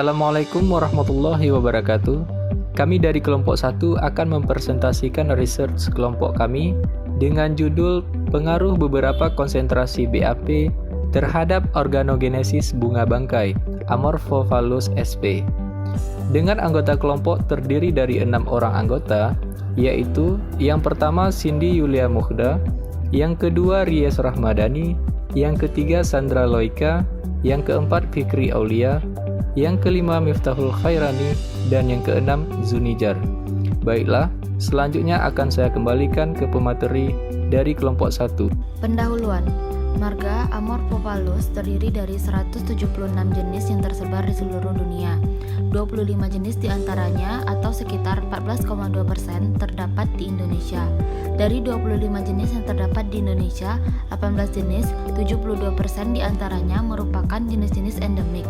Assalamualaikum warahmatullahi wabarakatuh. Kami dari kelompok 1 akan mempresentasikan research kelompok kami dengan judul Pengaruh beberapa konsentrasi BAP terhadap organogenesis bunga bangkai Amorphophallus sp. Dengan anggota kelompok terdiri dari 6 orang anggota, yaitu yang pertama Cindy Yulia Mukhda, yang kedua Ries Rahmadani, yang ketiga Sandra Loika, yang keempat Fikri Aulia, yang kelima Miftahul Khairani, dan yang keenam Zunijar. Baiklah, selanjutnya akan saya kembalikan ke pemateri dari kelompok 1. Pendahuluan. Marga Amorphophallus terdiri dari 176 jenis yang tersebar di seluruh dunia. 25 jenis diantaranya atau sekitar 14,2% terdapat di Indonesia. Dari 25 jenis yang terdapat di Indonesia, 18 jenis, 72% diantaranya merupakan jenis-jenis endemik,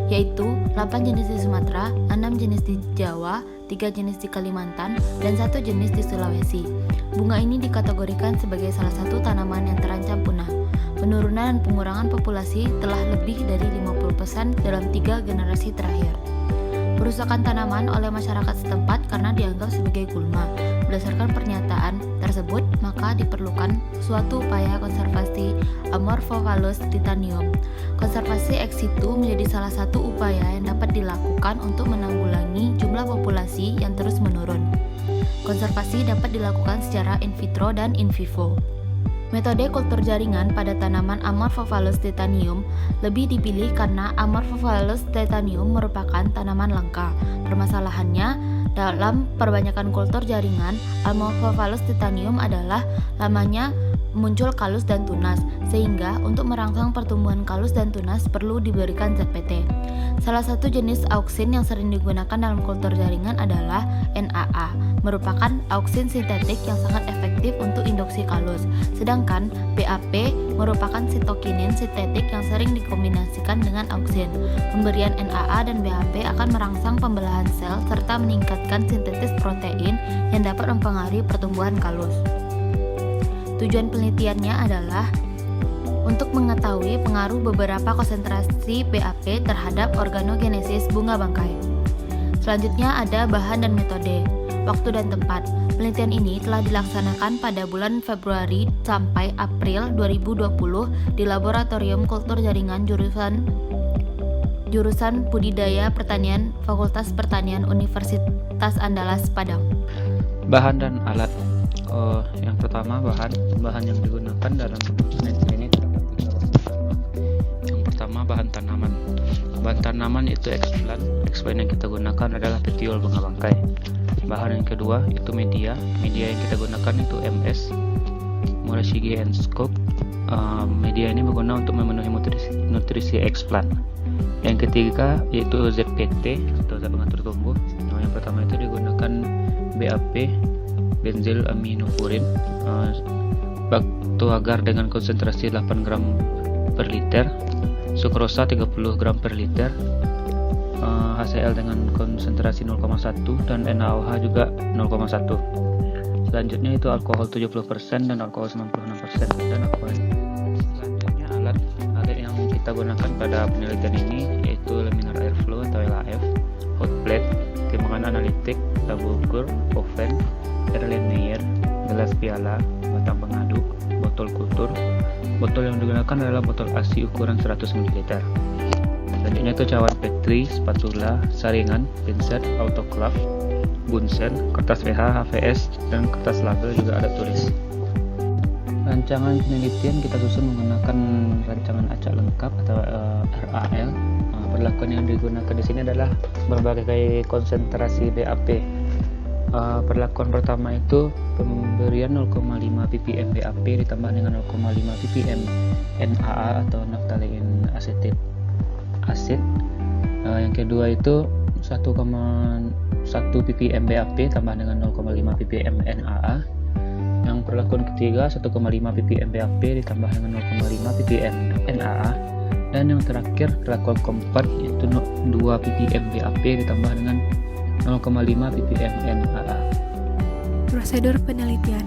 yaitu 8 jenis di Sumatera, 6 jenis di Jawa, 3 jenis di Kalimantan, dan 1 jenis di Sulawesi. Bunga ini dikategorikan sebagai salah satu tanaman yang terancam punah. Penurunan dan pengurangan populasi telah lebih dari 50% dalam 3 generasi terakhir. Perusakan tanaman oleh masyarakat setempat karena dianggap sebagai gulma. Berdasarkan pernyataan tersebut, maka diperlukan suatu upaya konservasi Amorphophallus titanium. Konservasi ex situ menjadi salah satu upaya yang dapat dilakukan untuk menanggulangi jumlah populasi yang terus menurun. Konservasi dapat dilakukan secara in vitro dan in vivo. Metode kultur jaringan pada tanaman Amorphophallus titanium lebih dipilih karena Amorphophallus titanium merupakan tanaman langka. Permasalahannya, dalam perbanyakan kultur jaringan, Amorphophallus titanium adalah lamanya muncul kalus dan tunas, sehingga untuk merangsang pertumbuhan kalus dan tunas perlu diberikan ZPT. Salah satu jenis auksin yang sering digunakan dalam kultur jaringan adalah NAA, merupakan auksin sintetik yang sangat efektif untuk induksi kalus. Sedangkan BAP merupakan sitokinin sintetik yang sering dikombinasikan dengan auksin. Pemberian NAA dan BAP akan merangsang pembelahan sel serta meningkatkan sintesis protein yang dapat mempengaruhi pertumbuhan kalus. Tujuan penelitiannya adalah untuk mengetahui pengaruh beberapa konsentrasi BAP terhadap organogenesis bunga bangkai. Selanjutnya ada bahan dan metode, waktu dan tempat. Penelitian ini telah dilaksanakan pada bulan Februari sampai April 2020 di Laboratorium Kultur Jaringan jurusan Budidaya Pertanian Fakultas Pertanian Universitas Andalas Padang. Bahan dan alat. Yang pertama bahan yang digunakan dalam penelitian ini terdapat 3 bahan utama. Yang pertama bahan tanaman. Bahan tanaman itu explain yang kita gunakan adalah petiol bunga bangkai. Bahan yang kedua itu media yang kita gunakan itu MS, Murashige and Scope. Media ini berguna untuk memenuhi nutrisi explant. Yang ketiga yaitu ZPT atau zat pengatur tumbuh. Yang pertama itu digunakan BAP, benzyl aminofurin, batu agar dengan konsentrasi 8 gram per liter, sukrosa 30 gram per liter, HCl dengan konsentrasi 0,1 dan NaOH juga 0,1. Selanjutnya itu alkohol 70% dan alkohol 96% dan alkohol. Selanjutnya alat yang kita gunakan pada penelitian ini yaitu laminar airflow atau LAF, hot plate, timbangan analitik, tabur ukur, oven, Erlenmeyer, gelas piala, batang pengaduk, botol kultur. Botol yang digunakan adalah botol ASI ukuran 100 ml. Selanjutnya itu cawan Petri, spatula, saringan, pinset, autoclave, bunsen, kertas PH, HVS, dan kertas label juga ada tulis. Rancangan penelitian kita susun menggunakan rancangan acak lengkap atau RAL. Perlakuan yang digunakan di sini adalah berbagai konsentrasi BAP. Perlakuan pertama itu pemberian 0,5 ppm BAP ditambah dengan 0,5 ppm NAA atau naphthalene acetate acid. Yang kedua itu 1,1 ppm BAP tambah dengan 0,5 ppm NAA. Yang perlakuan ketiga 1,5 ppm BAP ditambah dengan 0,5 ppm NAA. Dan yang terakhir perlakuan keempat yaitu 2 ppm BAP ditambah dengan 0,5 ppm NaA. Prosedur penelitian.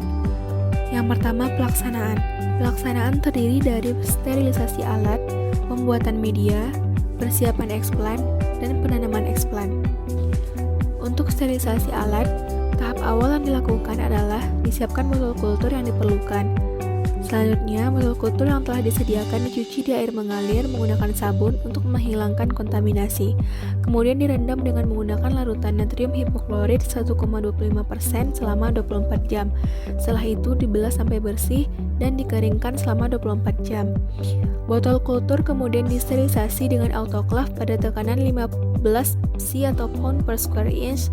Yang pertama, pelaksanaan. Pelaksanaan terdiri dari sterilisasi alat, pembuatan media, persiapan eksplan, dan penanaman eksplan. Untuk sterilisasi alat, tahap awal yang dilakukan adalah disiapkan botol kultur yang diperlukan. Selanjutnya, botol kultur yang telah disediakan dicuci di air mengalir menggunakan sabun untuk menghilangkan kontaminasi. Kemudian direndam dengan menggunakan larutan natrium hipoklorit 1,25% selama 24 jam. Setelah itu dibelah sampai bersih dan dikeringkan selama 24 jam. Botol kultur kemudian disterilisasi dengan autoclave pada tekanan 15 psi atau pound per square inch,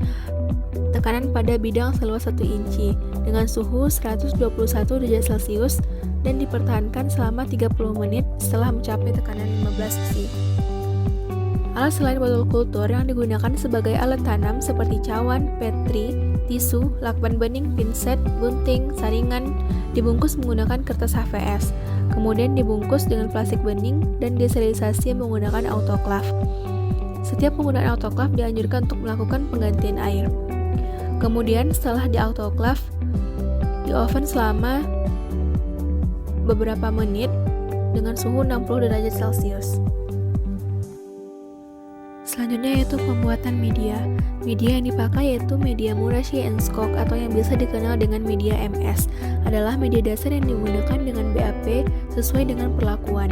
tekanan pada bidang seluas 1 inci dengan suhu 121 derajat Celcius dan dipertahankan selama 30 menit setelah mencapai tekanan 15 psi. Alat selain botol kultur yang digunakan sebagai alat tanam seperti cawan, petri, tisu, lakban bening, pinset, gunting, saringan dibungkus menggunakan kertas HVS, kemudian dibungkus dengan plastik bening dan disterilisasi menggunakan autoclave. Setiap penggunaan autoclave dianjurkan untuk melakukan penggantian air. Kemudian setelah di autoclave, di oven selama beberapa menit dengan suhu 60 derajat Celcius. Selanjutnya yaitu pembuatan media. Media yang dipakai yaitu media Murashi & Skok atau yang biasa dikenal dengan media MS, adalah media dasar yang digunakan dengan BAP sesuai dengan perlakuan.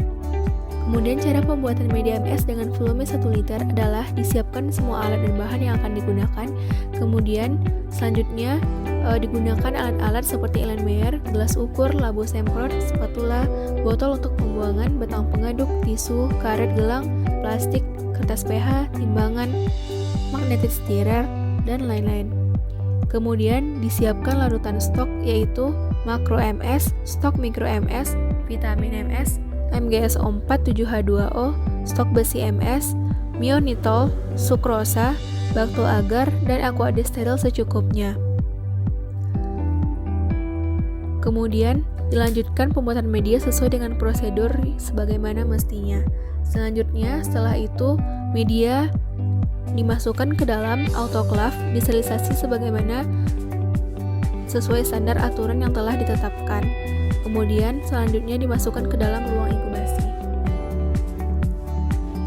Kemudian cara pembuatan media MS dengan volume 1 liter adalah disiapkan semua alat dan bahan yang akan digunakan. Kemudian selanjutnya digunakan alat-alat seperti Erlenmeyer, gelas ukur, labu semprot, spatula, botol untuk pembuangan, batang pengaduk, tisu, karet gelang, plastik, kertas pH, timbangan, magnetit stirrer, dan lain-lain. Kemudian disiapkan larutan stok yaitu makro MS, stok mikro MS, vitamin MS, MgSO4 7H2O, stok besi MS, mionitol, sukrosa, baktul agar, dan aqua steril secukupnya. Kemudian dilanjutkan pembuatan media sesuai dengan prosedur sebagaimana mestinya. Selanjutnya, setelah itu media dimasukkan ke dalam autoclave, disterilisasi sebagaimana sesuai standar aturan yang telah ditetapkan. Kemudian selanjutnya dimasukkan ke dalam ruang inkubasi.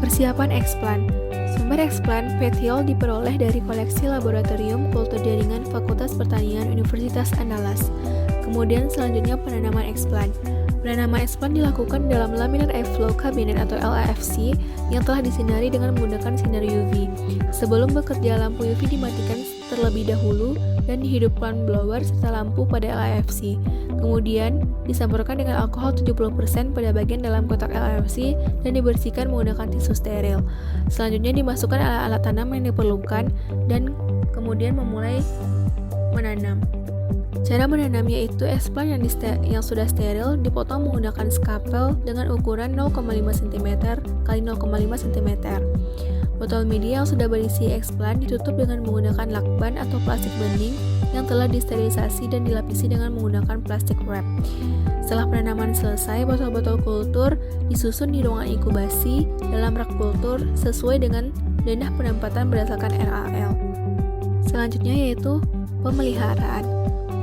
Persiapan eksplan. Sumber eksplan PET-HIL diperoleh dari koleksi Laboratorium Kultur Jaringan Fakultas Pertanian Universitas Andalas. Kemudian selanjutnya penanaman eksplan. Penanaman eksplan dilakukan dalam laminar airflow cabinet atau LAFC yang telah disinari dengan menggunakan sinar UV. Sebelum bekerja, lampu UV dimatikan terlebih dahulu dan dihidupkan blower serta lampu pada LAFC. Kemudian disemprotkan dengan alkohol 70% pada bagian dalam kotak LAFC dan dibersihkan menggunakan tisu steril. Selanjutnya dimasukkan alat-alat tanam yang diperlukan dan kemudian memulai menanam. Cara menanamnya yaitu eksplan yang sudah steril dipotong menggunakan skapel dengan ukuran 0,5 cm x 0,5 cm. Botol media yang sudah berisi eksplan ditutup dengan menggunakan lakban atau plastik bening yang telah disterilisasi dan dilapisi dengan menggunakan plastik wrap. Setelah penanaman selesai, botol-botol kultur disusun di ruangan inkubasi dalam rak kultur sesuai dengan denah penempatan berdasarkan RAL. Selanjutnya yaitu pemeliharaan.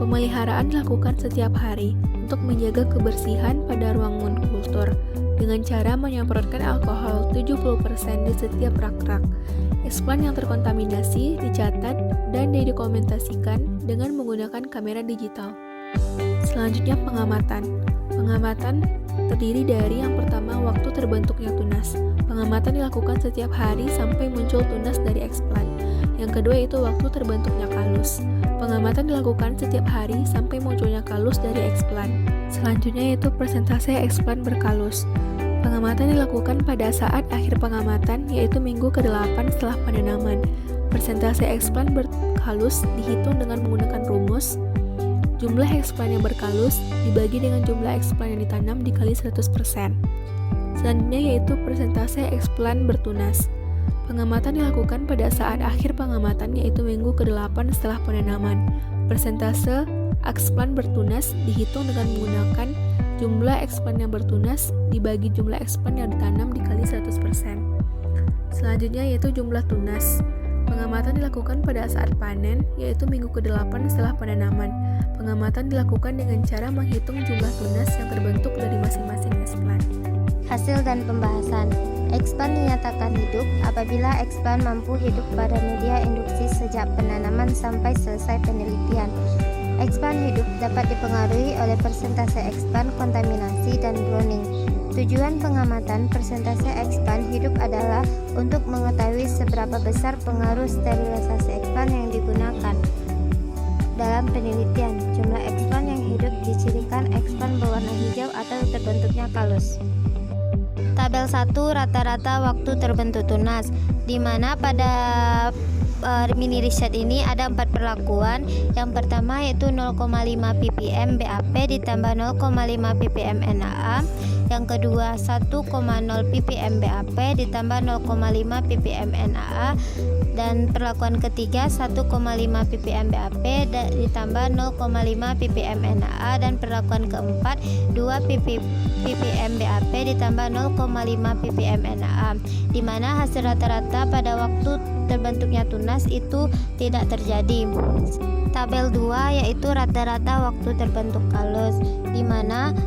Pemeliharaan dilakukan setiap hari untuk menjaga kebersihan pada ruangan kultur dengan cara menyemprotkan alkohol 70% di setiap rak-rak. Eksplan yang terkontaminasi dicatat dan didokumentasikan dengan menggunakan kamera digital. Selanjutnya pengamatan. Pengamatan terdiri dari yang pertama waktu terbentuknya tunas. Pengamatan dilakukan setiap hari sampai muncul tunas dari eksplan. Yang kedua itu waktu terbentuknya kalus. Pengamatan dilakukan setiap hari sampai munculnya kalus dari eksplan. Selanjutnya yaitu persentase eksplan berkalus. Pengamatan dilakukan pada saat akhir pengamatan yaitu minggu ke-8 setelah penanaman. Persentase eksplan berkalus dihitung dengan menggunakan rumus jumlah eksplan yang berkalus dibagi dengan jumlah eksplan yang ditanam dikali 100%. Selanjutnya yaitu persentase eksplan bertunas. Pengamatan dilakukan pada saat akhir pengamatan yaitu minggu ke-8 setelah penanaman. Persentase eksplan bertunas dihitung dengan menggunakan jumlah eksplan yang bertunas dibagi jumlah eksplan yang ditanam dikali 100%. Selanjutnya yaitu jumlah tunas. Pengamatan dilakukan pada saat panen yaitu minggu ke-8 setelah penanaman. Pengamatan dilakukan dengan cara menghitung jumlah tunas yang terbentuk dari masing-masing eksplan. Hasil dan pembahasan. Eksplan dinyatakan hidup apabila eksplan mampu hidup pada media induksi sejak penanaman sampai selesai penelitian. Eksplan hidup dapat dipengaruhi oleh persentase eksplan kontaminasi dan browning. Tujuan pengamatan persentase eksplan hidup adalah untuk mengetahui seberapa besar pengaruh sterilisasi eksplan yang digunakan dalam penelitian. Jumlah eksplan yang hidup dicirikan eksplan berwarna hijau atau terbentuknya kalus. Tabel 1 rata-rata waktu terbentuk tunas, di mana pada mini riset ini ada 4 perlakuan. Yang pertama yaitu 0,5 ppm BAP ditambah 0,5 ppm NaA. Yang kedua 1,0 ppm BAP ditambah 0,5 ppm NaA. Dan perlakuan ketiga 1,5 ppm BAP ditambah 0,5 ppm NaA. Dan perlakuan keempat 2 ppm BAP ditambah 0,5 ppm NaA, di mana hasil rata-rata pada waktu terbentuknya tunas itu tidak terjadi. Tabel 2 yaitu rata-rata waktu terbentuk kalus, di mana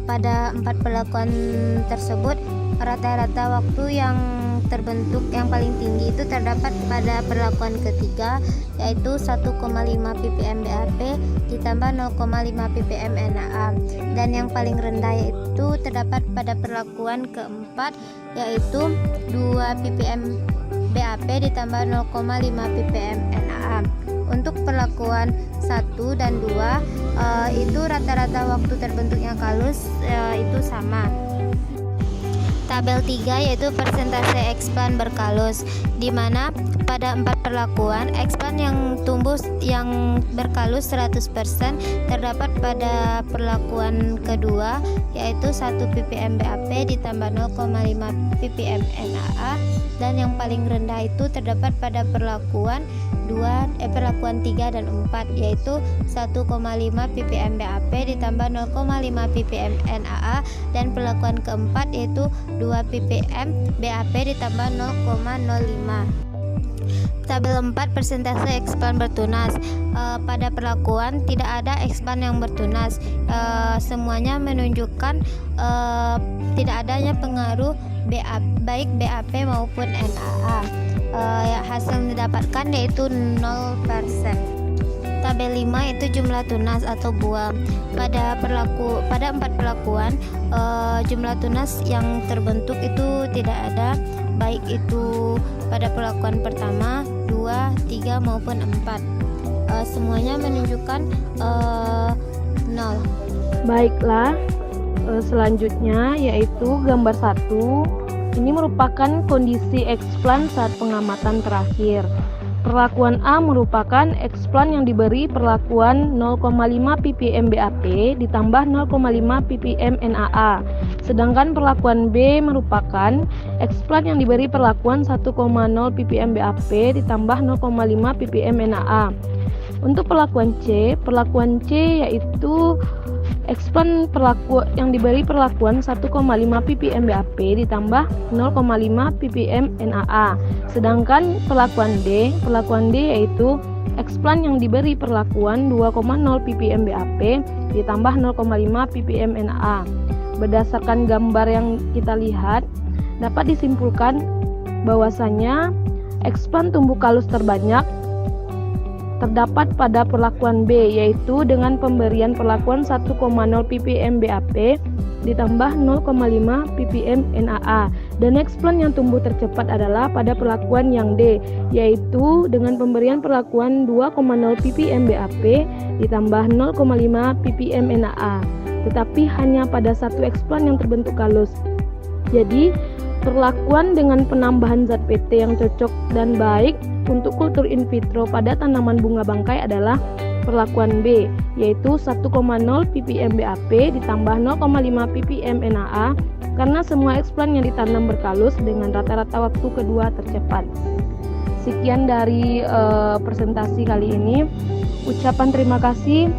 pada 4 perlakuan tersebut rata-rata waktu yang terbentuk yang paling tinggi itu terdapat pada perlakuan ketiga, yaitu 1,5 ppm BAP ditambah 0,5 ppm NaA, dan yang paling rendah yaitu terdapat pada perlakuan keempat, yaitu 2 ppm BAP ditambah 0,5 ppm NaA. Untuk perlakuan 1 dan 2 itu rata-rata waktu terbentuknya kalus itu sama. Tabel 3 yaitu persentase eksplan berkalus, di mana pada 4 perlakuan eksplan yang tumbuh yang berkalus 100% terdapat pada perlakuan kedua, yaitu 1 ppm BAP ditambah 0,5 ppm NaA, dan yang paling rendah itu terdapat pada perlakuan 3 dan 4, yaitu 1,5 ppm BAP ditambah 0,5 ppm NaA, dan perlakuan keempat yaitu 2 ppm BAP ditambah 0,05. Tabel 4 persentase eksplan bertunas. Pada perlakuan tidak ada eksplan yang bertunas. Semuanya menunjukkan tidak adanya pengaruh baik BAP maupun NaA. Hasil yang didapatkan yaitu 0%. Tabel 5 itu jumlah tunas atau buah. Pada 4 perlakuan jumlah tunas yang terbentuk itu tidak ada, baik itu pada perlakuan pertama, 2, 3 maupun 4. Semuanya menunjukkan 0. Baiklah, selanjutnya yaitu gambar 1. Ini merupakan kondisi eksplan saat pengamatan terakhir. Perlakuan A merupakan eksplan yang diberi perlakuan 0,5 ppm BAP ditambah 0,5 ppm NaA. Sedangkan perlakuan B merupakan eksplan yang diberi perlakuan 1,0 ppm BAP ditambah 0,5 ppm NaA. Untuk perlakuan C yaitu eksplan yang diberi perlakuan 1,5 ppm BAP ditambah 0,5 ppm NaA. Sedangkan perlakuan D yaitu eksplan yang diberi perlakuan 2,0 ppm BAP ditambah 0,5 ppm NaA. Berdasarkan gambar yang kita lihat, dapat disimpulkan bahwasanya eksplan tumbuh kalus terbanyak terdapat pada perlakuan B, yaitu dengan pemberian perlakuan 1,0 ppm BAP ditambah 0,5 ppm NaA. Dan eksplan yang tumbuh tercepat adalah pada perlakuan yang D, yaitu dengan pemberian perlakuan 2,0 ppm BAP ditambah 0,5 ppm NaA. Tetapi hanya pada satu eksplan yang terbentuk kalus. Jadi perlakuan dengan penambahan zat PT yang cocok dan baik untuk kultur in vitro pada tanaman bunga bangkai adalah perlakuan B, yaitu 1,0 ppm BAP ditambah 0,5 ppm NaA, karena semua eksplan yang ditanam berkalus dengan rata-rata waktu kedua tercepat. Sekian dari presentasi kali ini. Ucapan terima kasih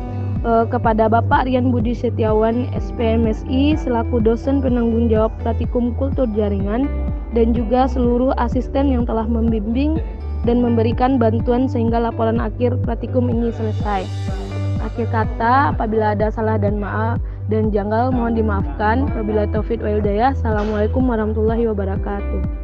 kepada Bapak Rian Budi Setiawan SPMSI selaku dosen penanggung jawab Praktikum Kultur Jaringan, dan juga seluruh asisten yang telah membimbing dan memberikan bantuan sehingga laporan akhir praktikum ini selesai. Akhir kata, apabila ada salah dan dan janggal mohon dimaafkan. Wabillahi taufiq wal hidayah. Assalamualaikum warahmatullahi wabarakatuh.